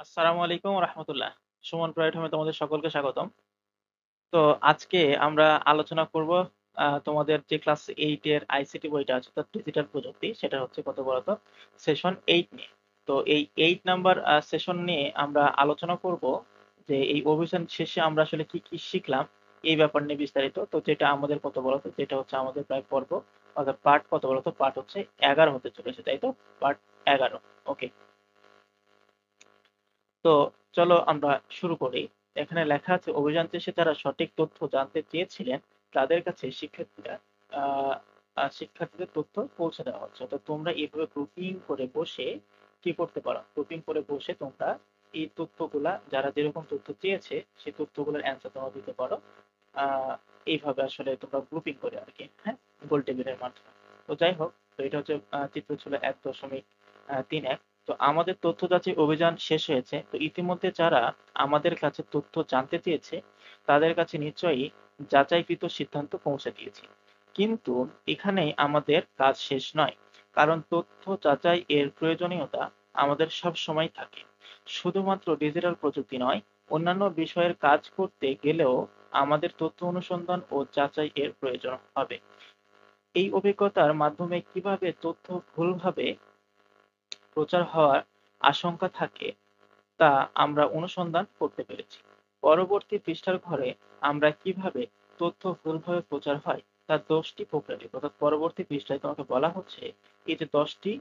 আসসালামু আলাইকুম রাহমাতুল্লাহ। সুমন প্ল্যাটফর্মে তোমাদের সকলকে স্বাগতম। তো আজকে আমরা আলোচনা করব তোমাদের যে ক্লাস 8 এর আইসিটি বইটা আছে অর্থাৎ ডিজিটাল প্রযুক্তি সেটা হচ্ছে কত বলতো সেশন 8 নিয়ে। তো এই 8 নাম্বার সেশন নিয়ে আমরা আলোচনা করব যে এই অভিযান শেষে আমরা আসলে কি কি শিখলাম এই ব্যাপার নিয়ে বিস্তারিত। তো যেটা আমাদের কত বলতো যেটা হচ্ছে আমাদের প্রায় পর্ব অর্থাৎ পার্ট কত বলতো পার্ট হচ্ছে 11 হতে চলেছে তাই তো? পার্ট 11। ওকে। তো চলো আমরা শুরু করি। এখানে লেখা আছে অভিযান শেষে যারা সঠিক তথ্য জানতে চেয়েছিলেন তাদের কাছে আহ, শিক্ষার্থীদের তথ্য পৌঁছে দেওয়া হচ্ছে। তো তোমরা এইভাবে গ্রুপিং করে বসে কি করতে পারো, গ্রুপিং করে বসে তোমরা এই তথ্যগুলা যারা যেরকম তথ্য চেয়েছে সেই তথ্যগুলোর অ্যান্সার তোমরা দিতে পারো। আহ, এইভাবে আসলে তোমরা গ্রুপিং করে আর কি, হ্যাঁ, গোল টেবিলের মাধ্যমে। তো যাই হোক, তো এটা হচ্ছে চিত্র ছিল 1.31। তো আমাদের তথ্য যাচাই অভিযান শেষ হয়েছে। তো ইতিমধ্যে যারা আমাদের কাছে তথ্য জানতে চেয়েছে তাদের কাছে নিশ্চয়ই যাচাইকৃত সিদ্ধান্ত পৌঁছে দিয়েছি। কিন্তু এখানে আমাদের কাজ শেষ নয়, কারণ তথ্য যাচাই এর প্রয়োজনীয়তা আমাদের সব সময় থাকে। শুধুমাত্র ডিজিটাল প্রযুক্তি নয়, অন্যান্য বিষয়ের কাজ করতে গেলেও আমাদের তথ্য অনুসন্ধান ও যাচাই এর প্রয়োজন হবে। এই অভিজ্ঞতার মাধ্যমে কিভাবে তথ্য ভুলভাবে প্রচার হওয়ার আশঙ্কা থাকে তা আমরা অনুসন্ধান করতে পেরেছি। পরবর্তী পৃষ্ঠার ঘরে আমরা কিভাবে তথ্য ভুলভাবে প্রচার হয় তার 10টি প্রক্রিয়া লিখব। অর্থাৎ পরবর্তী পৃষ্ঠায় তোমাকে বলা হচ্ছে এই যে 10টি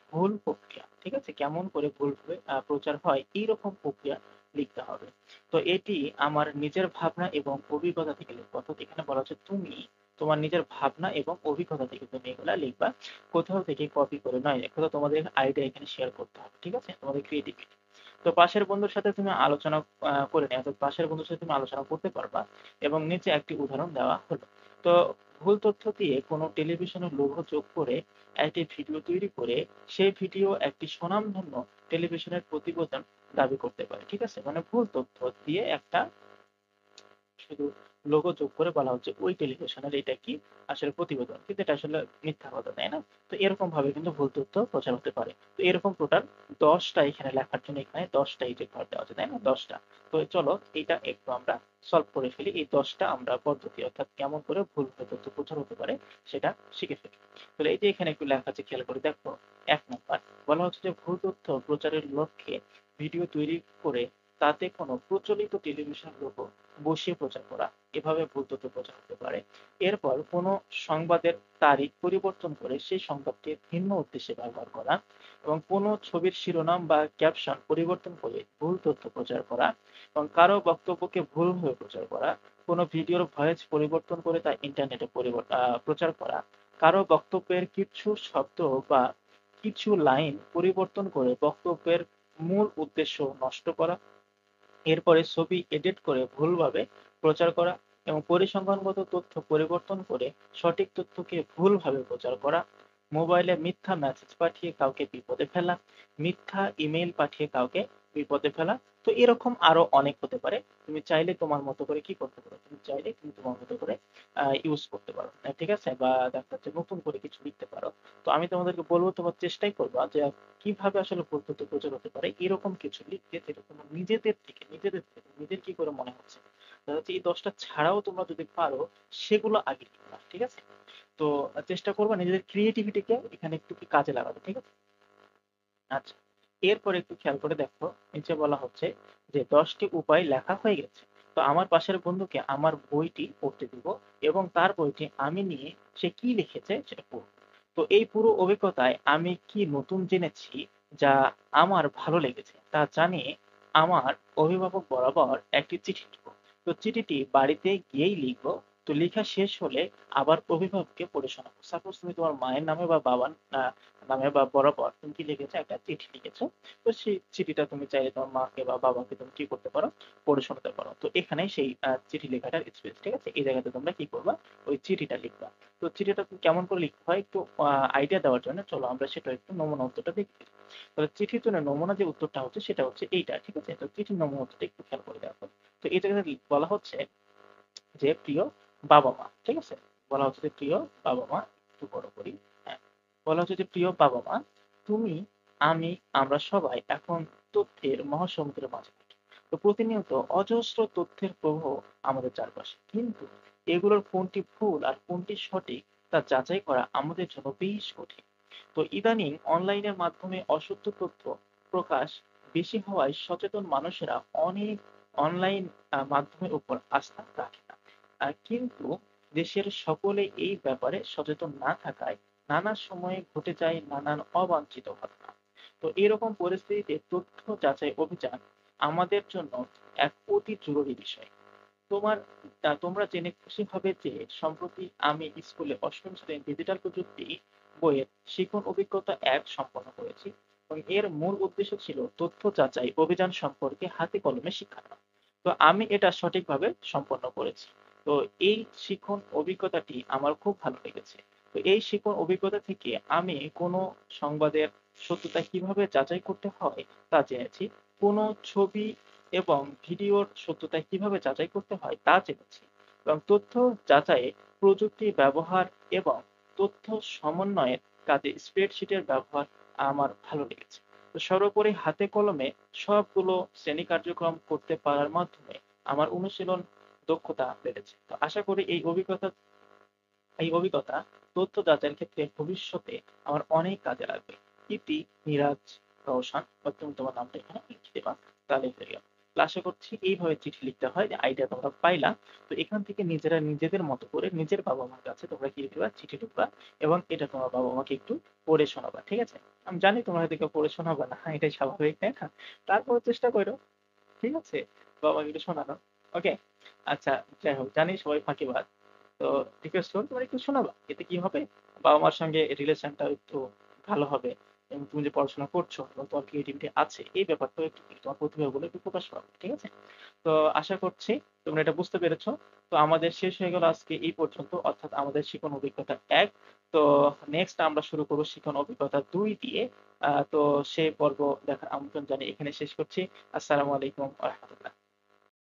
ভুল প্রক্রিয়া, ঠিক আছে, কেমন করে ভুলভাবে প্রচার হয় এইরকম প্রক্রিয়া লিখতে হবে। তো এটি আমার নিজের ভাবনা এবং অভিজ্ঞতা থেকে লিখবো। অর্থাৎ এখানে বলা হচ্ছে তুমি তোমার নিজের ভাবনা এবং অভিজ্ঞতা থেকে তুমি এগুলা লিখবা, কোথাও থেকে কপি করে নয়। কোথাও তোমাদের আইডিয়া এখানে শেয়ার করতে হবে, ঠিক আছে, তোমাদের ক্রিয়েটিভিটি। তো পাশের বন্ধুর সাথে তুমি আলোচনা করে নিও, অর্থাৎ পাশের বন্ধুর সাথে তুমি আলোচনা করতে পারবা। এবং নিচে একটি উদাহরণ দেওয়া হলো। তো ভুল তথ্য দিয়ে কোনো টেলিভিশনের লোগো যোগ করে একটি ভিডিও তৈরি করে সেই ভিডিও একটি স্বনামধন্য টেলিভিশনের প্রতিবেদন দাবি করতে পারে, ঠিক আছে, মানে ভুল তথ্য দিয়ে একটা শুধু লোগো যোগ করে বলা হচ্ছে ওই টেলিভিশনের এটা কি আসলে প্রতিবেদন, কিন্তু এটা আসলে মিথ্যা কথা, তাই না? তো এরকম ভাবে কিন্তু ভুল তথ্য প্রচার হতে পারে। তো এরকম টোটাল 10টা এখানে লেখার জন্য এখানে 10টা এই যে ঘর দেওয়া আছে, তাই না, 10টা। তো চলো এটা একটু আমরা সলভ করে ফেলি, এই 10টা আমরা পদ্ধতি অর্থাৎ কেমন করে ভুল তথ্য প্রচার হতে পারে সেটা শিখে ফেলি। তো এই যে এখানে একটু লেখা আছে, খেয়াল করে দেখো। 1 নাম্বার বলা হচ্ছে যে ভুল তথ্য প্রচারের লক্ষ্যে ভিডিও তৈরি করে তাতে কোনো প্রচলিত টেলিভিশন লোগো বসিয়ে প্রচার করা, এভাবে ভুল তথ্য প্রচার হতে পারে। এরপর কোনো সংবাদের তারিখ পরিবর্তন করে সেই সংবাদকে ভিন্ন উদ্দেশ্যে ব্যবহার করা, এবং কোনো ছবির শিরোনাম বা ক্যাপশন পরিবর্তন করে ভুল তথ্য প্রচার করা, এবং কারো বক্তব্যকে ভুলভাবে প্রচার করা, কোনো ভিডিওর ভয়েস পরিবর্তন করে তা ইন্টারনেটে প্রচার করা, কারো বক্তব্যের কিছু শব্দ বা কিছু লাইন পরিবর্তন করে বক্তব্যের মূল উদ্দেশ্য নষ্ট করা, এরপরে ছবি এডিট করে ভুলভাবে প্রচার করা, এবং পরিসংখ্যানগত তথ্য পরিবর্তন করে সঠিক তথ্যকে ভুলভাবে প্রচার করা, মোবাইলে মিথ্যা মেসেজ পাঠিয়ে কাউকে বিপদে ফেলা, মিথ্যা ইমেইল পাঠিয়ে কাউকে বিপদে ফেলা। তো এরকম আরো অনেক হতে পারে। তুমি চাইলে তোমার মতো করে কি করতে পারো, তুমি চাইলে তুমি তোমার মতো করে ইউজ করতে পারো, ঠিক আছে, বা দেখা যাচ্ছে নতুন করে কিছু লিখতে পারো। তো আমি তোমাদেরকে বলবো তোমার চেষ্টাই করবা যে কিভাবে আসলে ভুল তথ্য প্রচার হতে পারে এরকম কিছু লিখতে, যেটা তোমার নিজেদের থেকে নিজের কি করে মনে হচ্ছে। দেখা যাচ্ছে এই 10টা ছাড়াও তোমরা যদি পারো সেগুলো আগে লিখবা, ঠিক আছে। তো চেষ্টা করবা নিজেদের ক্রিয়েটিভিটিকে এখানে একটু কি কাজে লাগাবে, ঠিক আছে। আচ্ছা, এরপর একটু খেয়াল করে দেখো, নিচে বলা হচ্ছে যে 10টি উপায় লেখা হয়ে গেছে। তো আমার পাশের বন্ধুকে আমার বইটি পড়তে দিব এবং তার বইটি আমি নিয়ে সে কি লিখেছে সেটা পড়ব। তো এই পুরো অভিজ্ঞতায় আমি কি নতুন জেনেছি যা আমার ভালো লেগেছে তা জানিয়ে আমার অভিভাবক বরাবর একটি চিঠি লিখব। তো চিঠিটি বাড়িতে গিয়েই লিখবো। তো লেখা শেষ হলে আবার অভিভাবককে পড়ে শোনাবো। সাপোজ তুমি তোমার মায়ের নামে বা বাবার নামে বা বরাবর তুমি কি লিখেছো, একটা চিঠি লিখেছো। তো সেই চিঠিটা তুমি চাইলে তোমার মাকে বা বাবাকে তুমি কি করতে পারো, পড়ে শোনাতে পারো। তো এখানে সেই চিঠি লেখাটার স্পেস, ঠিক আছে, এই জায়গাতে তোমরা কি করবা, ওই চিঠিটা লিখবা। তো চিঠিটা তুমি কেমন করে লিখতে হয় একটু আইডিয়া দেওয়ার জন্য চলো আমরা সেটা একটু নমুনা উত্তরটা দেখি। তাহলে চিঠির জন্য নমুনা যে উত্তরটা হচ্ছে সেটা হচ্ছে এইটা, ঠিক আছে। তো চিঠির নমুনা উত্তরটা একটু খেয়াল করে দেখো। তো এই জায়গাতে বলা হচ্ছে যে প্রিয় বাবা মা, ঠিক আছে, বলা হচ্ছে যে প্রিয় বাবা মা, একটু বড় করি, হ্যাঁ, বলা হচ্ছে যে প্রিয় বাবা মা, তুমি, আমি, আমরা সবাই এখন তথ্যের মহাসমুদ্রের মাঝে থাকি। তো প্রতিনিয়ত অজস্র তথ্যের প্রবাহ আমাদের চারপাশে। কিন্তু এগুলোর কোনটি ভুল আর কোনটি সঠিক তা যাচাই করা আমাদের জন্য বেশ কঠিন। তো ইদানিং অনলাইনের মাধ্যমে অসত্য তথ্য প্রকাশ বেশি হওয়ায় সচেতন মানুষেরা অনেক অনলাইন মাধ্যমের উপর আস্থা রাখে না। কিন্তু দেশের সকলে এই ব্যাপারে সচেতন না থাকায় নানা সময়ে ঘটে যায় নানান অবাঞ্ছিত ঘটনা। তো এরকম পরিস্থিতিতে তথ্য যাচাই অভিযান আমাদের জন্য এক অতি জরুরি বিষয়। তোমার তোমরা জেনে খুশি হবে যে সম্প্রতি আমি স্কুলে অষ্টম শ্রেণীর ডিজিটাল প্রযুক্তি বইয়ের শিখন অভিজ্ঞতা এক সম্পন্ন করেছি এবং এর মূল উদ্দেশ্য ছিল তথ্য যাচাই অভিযান সম্পর্কে হাতে কলমে শিক্ষা। তো আমি এটা সঠিকভাবে সম্পন্ন করেছি। তো এই শিখন অভিজ্ঞতাটি আমার খুব ভালো লেগেছে। তো এই শিখন অভিজ্ঞতা থেকে আমি কোনো সংবাদের সত্যতা কিভাবে যাচাই করতে হয় তা জেনেছি। কোনো ছবি এবং ভিডিওর সত্যতা কিভাবে যাচাই করতে হয় তা জেনেছি। এবং তথ্য যাচাইয়ে প্রযুক্তি ব্যবহার এবং তথ্য সমন্বয়ের কাজে স্প্রেডশিটের ব্যবহার আমার ভালো লেগেছে। তো সর্বোপরি হাতে কলমে সবগুলো শ্রেণী কার্যক্রম করতে পারার মাধ্যমে আমার অনুশীলন দক্ষতা বেড়েছে। তো আশা করি এই অভিজ্ঞতা তথ্য যাচাইয়ের ক্ষেত্রে ভবিষ্যতে আমার অনেক কাজে লাগবে। ইতি মিরাজ রওশন, বা তুমি তোমার নামটা এখানে লিখে দেবা, তাহলে হয়ে গেল। তো আশা করছি এইভাবে চিঠি লিখতে হয়, যে আইডিয়া তোমরা পাইলা। তো এখান থেকে নিজেরা নিজেদের মতো করে নিজের বাবা মার কাছে তোমরা কি লিখবা, চিঠি লিখবা এবং এটা তোমার বাবা মাকে একটু পড়ে শোনাবা, ঠিক আছে? আমি জানি তোমরা হয়তো কেউ পড়ে শোনাবা না, এটাই স্বাভাবিক, তাই না? তারপরে চেষ্টা করো, ঠিক আছে, বাবা মাকে একটু শোনানো। ওকে, আচ্ছা, যাই হোক, জানি সবাই ফাঁকিবাজ। তো রিকোয়েস্ট করো তোমার একটু শোনাবা, এতে কি হবে, বাবা মার সঙ্গে রিলেশনটা একটু ভালো হবে। এবং তুমি যে পড়াশোনা করছো এবং তোমার ক্রিয়েটিভিটি আছে, এই ব্যাপারটাও একটু তোমার প্রতিভাগুলো একটু প্রকাশ পাবে, ঠিক আছে? তো আশা করছি তোমরা এটা বুঝতে পেরেছো। তো আমাদের শেষ হয়ে গেল আজকে এই পর্যন্ত, অর্থাৎ আমাদের শিখন অভিজ্ঞতা এক। তো নেক্সট আমরা শুরু করবো শিখন অভিজ্ঞতা দুই দিয়ে। তো সেই পর্ব দেখার আমন্ত্রণ জানিয়ে এখানে শেষ করছি। আসসালামু আলাইকুম রহমতুল্লাহ।